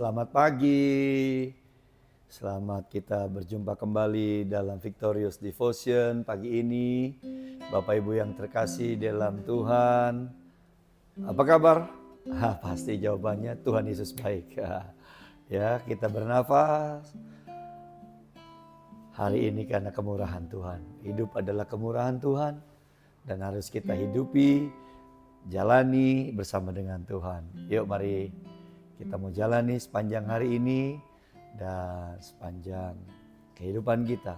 Selamat pagi. Selamat kita berjumpa kembali dalam Victorious Devotion pagi ini. Bapak Ibu yang terkasih dalam Tuhan. Apa kabar? Pasti jawabannya Tuhan Yesus baik. Ya, kita bernafas. Hari ini karena kemurahan Tuhan. Hidup adalah kemurahan Tuhan dan harus kita hidupi, jalani bersama dengan Tuhan. Yuk mari kita mau jalani sepanjang hari ini dan sepanjang kehidupan kita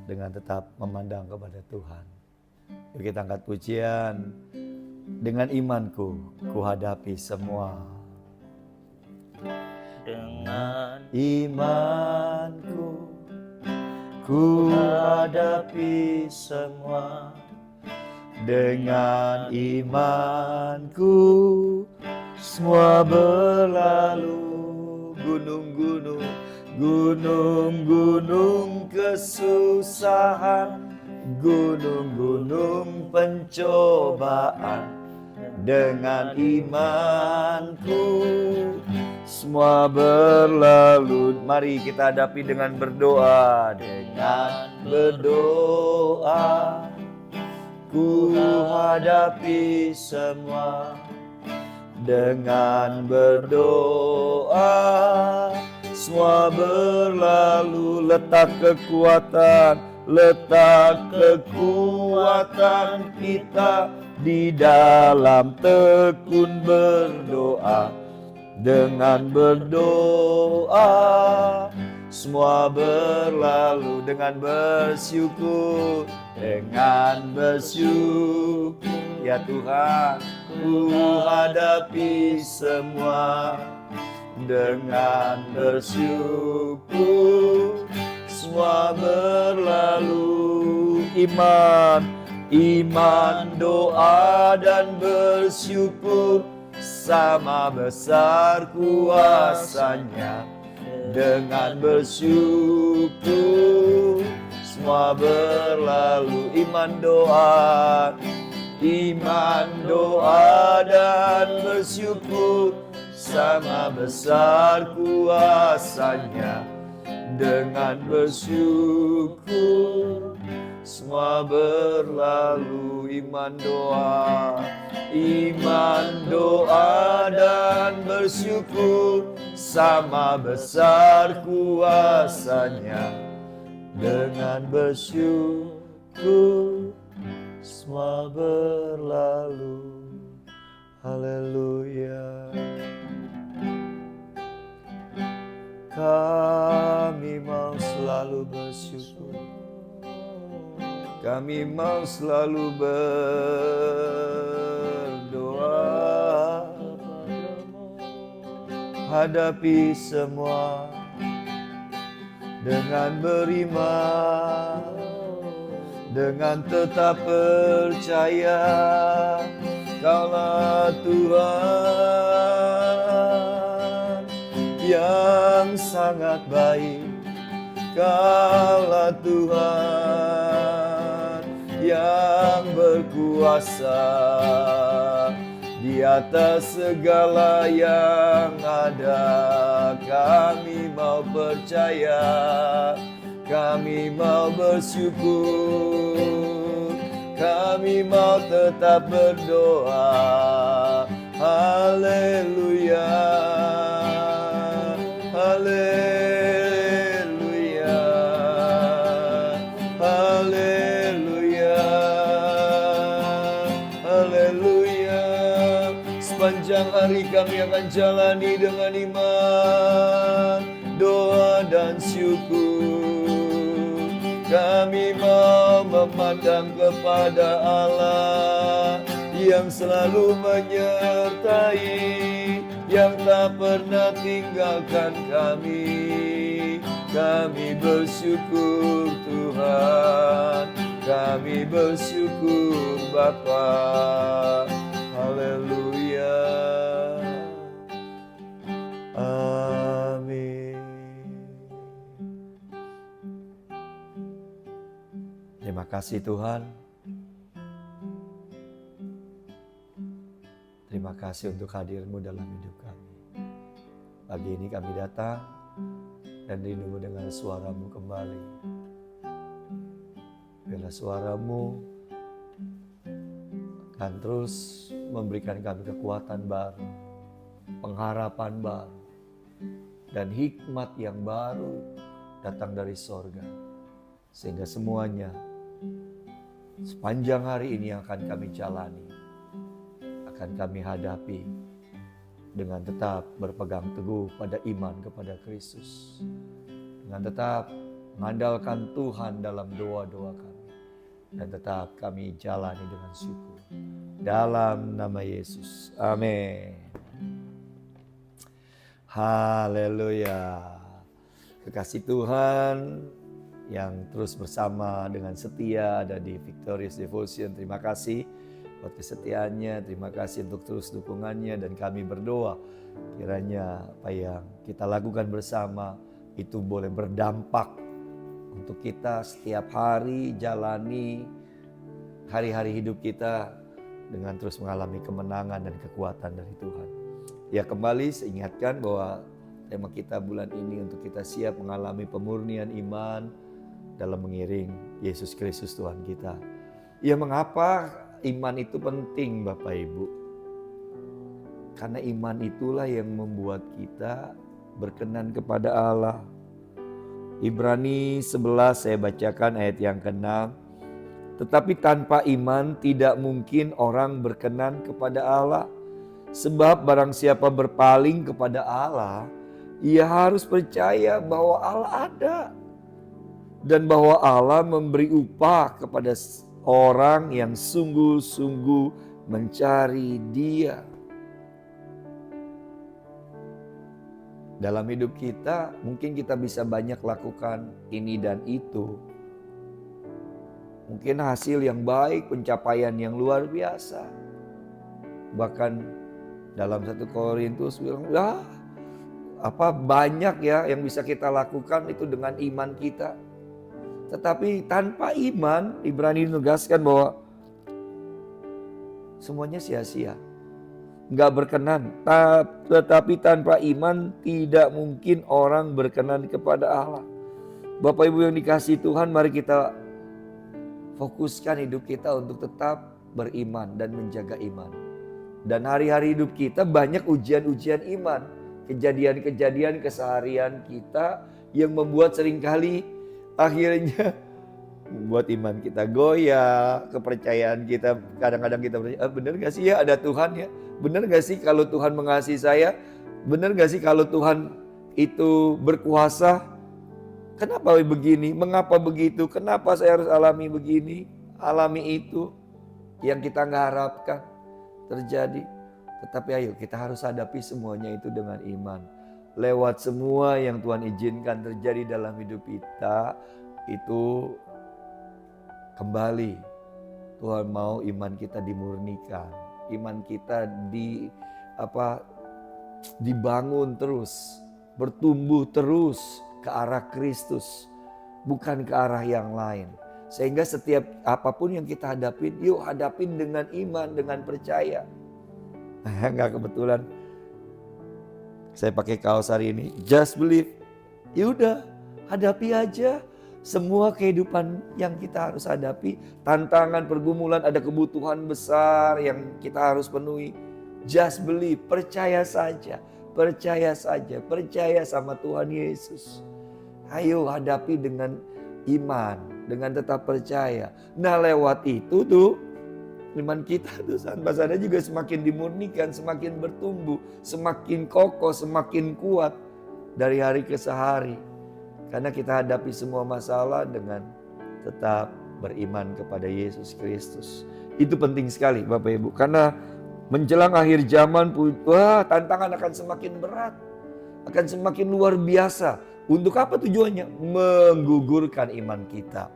dengan tetap memandang kepada Tuhan. Yuk kita angkat pujian. Dengan imanku ku hadapi semua. Dengan imanku ku hadapi semua. Dengan imanku semua berlalu. Gunung-gunung, gunung-gunung kesusahan, gunung-gunung pencobaan. Dengan imanku semua berlalu. Mari kita hadapi dengan berdoa. Dengan berdoa ku hadapi semua. Dengan berdoa semua berlalu. Letak kekuatan kita di dalam tekun berdoa. Dengan berdoa semua berlalu. Dengan bersyukur, dengan bersyukur, ya Tuhan, ku hadapi semua. Dengan bersyukur semua berlalu. Iman, doa dan bersyukur sama besar kuasanya. Dengan bersyukur semua berlalu. Iman, doa dan bersyukur sama besar kuasanya. Dengan bersyukur semua berlalu. Iman, doa dan bersyukur sama besar kuasanya. Dengan bersyukur semua berlalu. Haleluya. Kami mau selalu bersyukur. Kami mau selalu berdoa. Hadapi semua dengan beriman, dengan tetap percaya. Kaulah Tuhan yang sangat baik. Kaulah Tuhan yang berkuasa di atas segala yang ada. Kami mau percaya, kami mau bersyukur, kami mau tetap berdoa. Haleluya, haleluya, haleluya, haleluya. Sepanjang hari kami akan jalani dengan iman, doa dan syukur. Kami mau memandang kepada Allah yang selalu menyertai, yang tak pernah tinggalkan kami. Kami bersyukur Tuhan, kami bersyukur Bapa. Haleluya. Amin. Terima kasih Tuhan. Terima kasih untuk hadir-Mu dalam hidup kami. Pagi ini kami datang dan rindu mendengar suara-Mu kembali. Biarlah suara-Mu akan terus memberikan kami kekuatan baru, pengharapan baru, dan hikmat yang baru datang dari sorga. Sehingga semuanya sepanjang hari ini yang akan kami jalani, akan kami hadapi dengan tetap berpegang teguh pada iman kepada Kristus, dengan tetap mengandalkan Tuhan dalam doa-doa kami, dan tetap kami jalani dengan syukur. Dalam nama Yesus, amin. Haleluya. Kekasih Tuhan yang terus bersama dengan setia ada di Victorious Devotion, terima kasih buat kesetiaannya, terima kasih untuk terus dukungannya, dan kami berdoa kiranya apa yang kita lakukan bersama itu boleh berdampak untuk kita setiap hari jalani hari-hari hidup kita dengan terus mengalami kemenangan dan kekuatan dari Tuhan. Ya, kembali saya ingatkan bahwa tema kita bulan ini untuk kita siap mengalami pemurnian iman dalam mengiring Yesus Kristus Tuhan kita. Ya, mengapa iman itu penting Bapak Ibu? Karena iman itulah yang membuat kita berkenan kepada Allah. Ibrani 11 saya bacakan ayat yang ke-6. Tetapi tanpa iman tidak mungkin orang berkenan kepada Allah. Sebab barang siapa berpaling kepada Allah, ia harus percaya bahwa Allah ada, dan bahwa Allah memberi upah kepada orang yang sungguh-sungguh mencari Dia. Dalam hidup kita, mungkin kita bisa banyak lakukan ini dan itu. Mungkin hasil yang baik, pencapaian yang luar biasa. Bahkan dalam 1 Korintus bilang, banyak ya yang bisa kita lakukan itu dengan iman kita. Tetapi tanpa iman, Ibrani menegaskan bahwa semuanya sia-sia, nggak berkenan. Tetapi tanpa iman tidak mungkin orang berkenan kepada Allah. Bapak Ibu yang dikasihi Tuhan, mari kita fokuskan hidup kita untuk tetap beriman dan menjaga iman. Dan hari-hari hidup kita banyak ujian-ujian iman, kejadian-kejadian keseharian kita yang membuat seringkali akhirnya membuat iman kita goyah, kepercayaan kita kadang-kadang kita bertanya, benar gak sih ya ada Tuhan ya? Benar gak sih kalau Tuhan mengasihi saya? Benar gak sih kalau Tuhan itu berkuasa? Kenapa begini? Mengapa begitu? Kenapa saya harus alami begini? Alami itu yang kita nggak harapkan terjadi. Tetapi ayo kita harus hadapi semuanya itu dengan iman. Lewat semua yang Tuhan izinkan terjadi dalam hidup kita, itu kembali Tuhan mau iman kita dimurnikan, iman kita dibangun terus, bertumbuh terus ke arah Kristus, bukan ke arah yang lain. Sehingga setiap apapun yang kita hadapin, yuk hadapin dengan iman, dengan percaya. Enggak kebetulan saya pakai kaos hari ini, just believe. Yaudah, hadapi aja semua kehidupan yang kita harus hadapi. Tantangan, pergumulan, ada kebutuhan besar yang kita harus penuhi. Just believe, percaya saja. Percaya saja, percaya sama Tuhan Yesus. Ayo hadapi dengan iman, dengan tetap percaya. Nah lewat itu tuh, iman kita tuh tanpa sadar juga semakin dimurnikan, semakin bertumbuh, semakin kokoh, semakin kuat dari hari ke hari. Karena kita hadapi semua masalah dengan tetap beriman kepada Yesus Kristus. Itu penting sekali Bapak Ibu. Karena menjelang akhir zaman, tantangan akan semakin berat. Akan semakin luar biasa. Untuk apa tujuannya? Menggugurkan iman kita.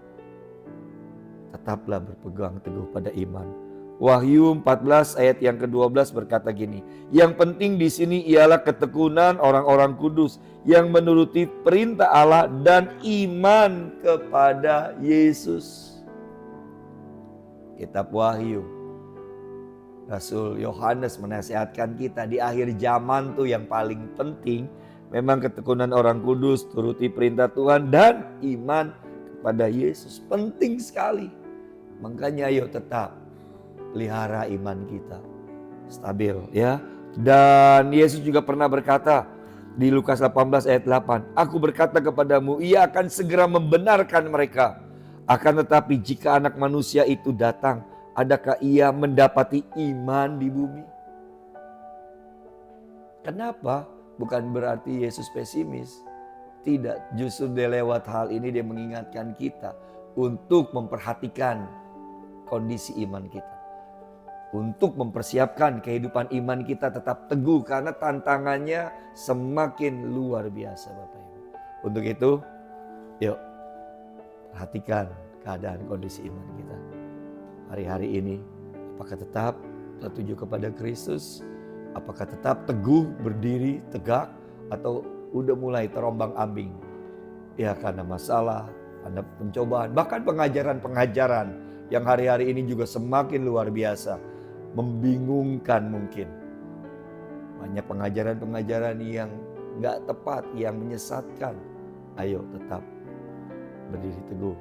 Tetaplah berpegang teguh pada iman. Wahyu 14 ayat yang ke-12 berkata gini, yang penting di sini ialah ketekunan orang-orang kudus yang menuruti perintah Allah dan iman kepada Yesus. Kitab Wahyu, Rasul Yohanes menasihatkan kita di akhir zaman tuh yang paling penting Memang ketekunan orang kudus, turuti perintah Tuhan dan iman kepada Yesus penting sekali. Makanya ayo tetap pelihara iman kita stabil ya. Dan Yesus juga pernah berkata di Lukas 18 ayat 8, "Aku berkata kepadamu, ia akan segera membenarkan mereka. Akan tetapi jika Anak Manusia itu datang, adakah ia mendapati iman di bumi?" Kenapa? Bukan berarti Yesus pesimis. Tidak, justru dia lewat hal ini dia mengingatkan kita untuk memperhatikan kondisi iman kita. Untuk mempersiapkan kehidupan iman kita tetap teguh karena tantangannya semakin luar biasa Bapak Ibu. Untuk itu, yuk perhatikan keadaan kondisi iman kita. Hari-hari ini, apakah tetap tertuju kepada Kristus? Apakah tetap teguh, berdiri, tegak, atau udah mulai terombang-ambing? Ya karena masalah, karena pencobaan, bahkan pengajaran-pengajaran yang hari-hari ini juga semakin luar biasa. Membingungkan mungkin. Banyak pengajaran-pengajaran yang gak tepat, yang menyesatkan. Ayo tetap berdiri teguh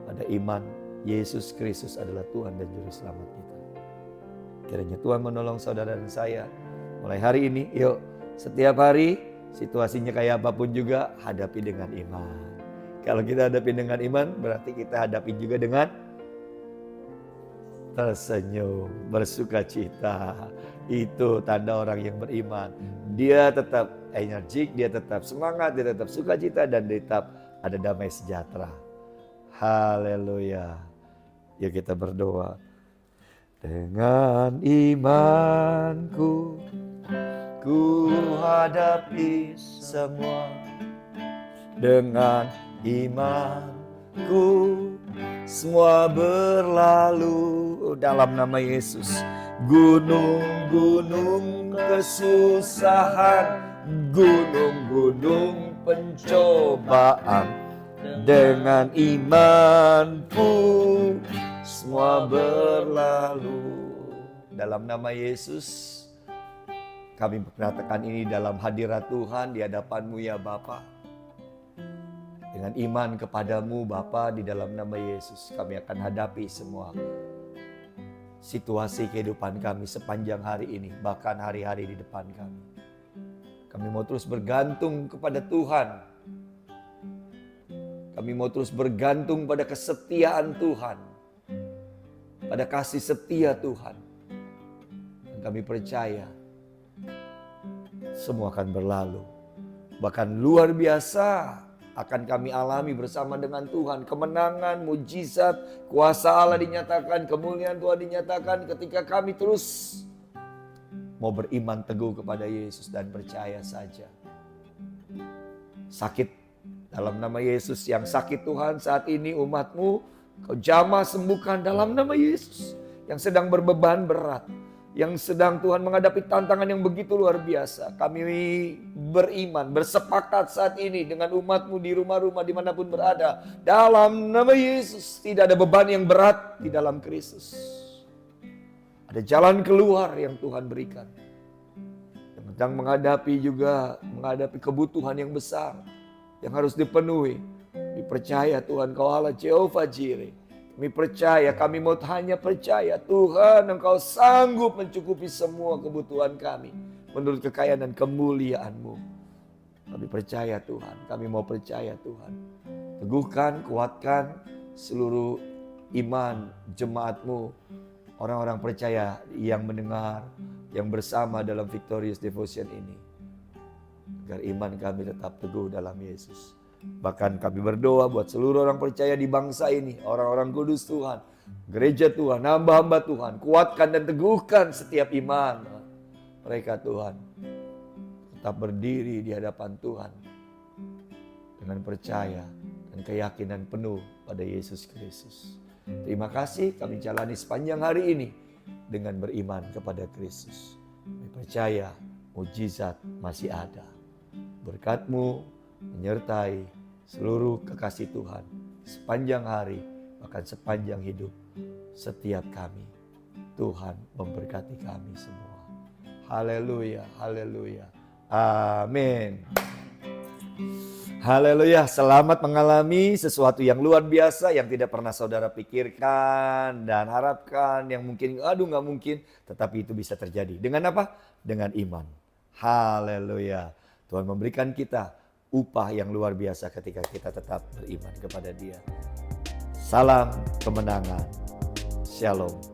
pada iman Yesus Kristus adalah Tuhan dan Juru Selamat kita. Kiranya Tuhan menolong saudara dan saya. Mulai hari ini, yuk setiap hari situasinya kayak apapun juga hadapi dengan iman. Kalau kita hadapi dengan iman berarti kita hadapi juga dengan tersenyum, bersuka cita. Itu tanda orang yang beriman. Dia tetap energik, dia tetap semangat, dia tetap sukacita dan dia tetap ada damai sejahtera. Haleluya. Yuk kita berdoa. Dengan imanku ku hadapi semua. Dengan imanku semua berlalu dalam nama Yesus. Gunung-gunung kesusahan, gunung-gunung pencobaan, dengan imanku semua berlalu. Dalam nama Yesus kami berkatakan ini dalam hadirat Tuhan di hadapan-Mu ya Bapa. Dengan iman kepadamu Bapa di dalam nama Yesus kami akan hadapi semua situasi kehidupan kami sepanjang hari ini, bahkan hari-hari di depan kami. Kami mau terus bergantung kepada Tuhan. Kami mau terus bergantung pada kesetiaan Tuhan, pada kasih setia Tuhan. Dan kami percaya semua akan berlalu. Bahkan luar biasa akan kami alami bersama dengan Tuhan. Kemenangan, mujizat, kuasa Allah dinyatakan, kemuliaan Tuhan dinyatakan ketika kami terus mau beriman teguh kepada Yesus dan percaya saja. Sakit dalam nama Yesus, yang sakit Tuhan saat ini umat-Mu, Kau jamah sembuhkan dalam nama Yesus. Yang sedang berbeban berat, yang sedang Tuhan menghadapi tantangan yang begitu luar biasa. Kami beriman, bersepakat saat ini dengan umat-Mu di rumah-rumah dimanapun berada. Dalam nama Yesus, tidak ada beban yang berat di dalam Kristus. Ada jalan keluar yang Tuhan berikan. Yang sedang menghadapi kebutuhan yang besar yang harus dipenuhi. Dipercaya Tuhan Kau Allah Jehovah Jireh. Kami percaya, kami mau hanya percaya Tuhan Engkau sanggup mencukupi semua kebutuhan kami menurut kekayaan dan kemuliaan-Mu. Kami percaya Tuhan, kami mau percaya Tuhan. Teguhkan, kuatkan seluruh iman jemaat-Mu, orang-orang percaya yang mendengar, yang bersama dalam Victorious Devotion ini. Agar iman kami tetap teguh dalam Yesus. Bahkan kami berdoa buat seluruh orang percaya di bangsa ini, orang-orang kudus Tuhan, gereja Tuhan, hamba-hamba Tuhan, kuatkan dan teguhkan setiap iman mereka Tuhan. Tetap berdiri di hadapan Tuhan dengan percaya dan keyakinan penuh pada Yesus Kristus. Terima kasih kami jalani sepanjang hari ini dengan beriman kepada Kristus. Kami percaya mujizat masih ada. Berkat-Mu menyertai seluruh kekasih Tuhan sepanjang hari, bahkan sepanjang hidup setiap kami. Tuhan memberkati kami semua. Haleluya, haleluya. Amin. Haleluya, selamat mengalami sesuatu yang luar biasa yang tidak pernah saudara pikirkan dan harapkan, yang mungkin aduh nggak mungkin, tetapi itu bisa terjadi. Dengan apa? Dengan iman. Haleluya. Tuhan memberikan kita upah yang luar biasa ketika kita tetap beriman kepada Dia. Salam kemenangan. Shalom.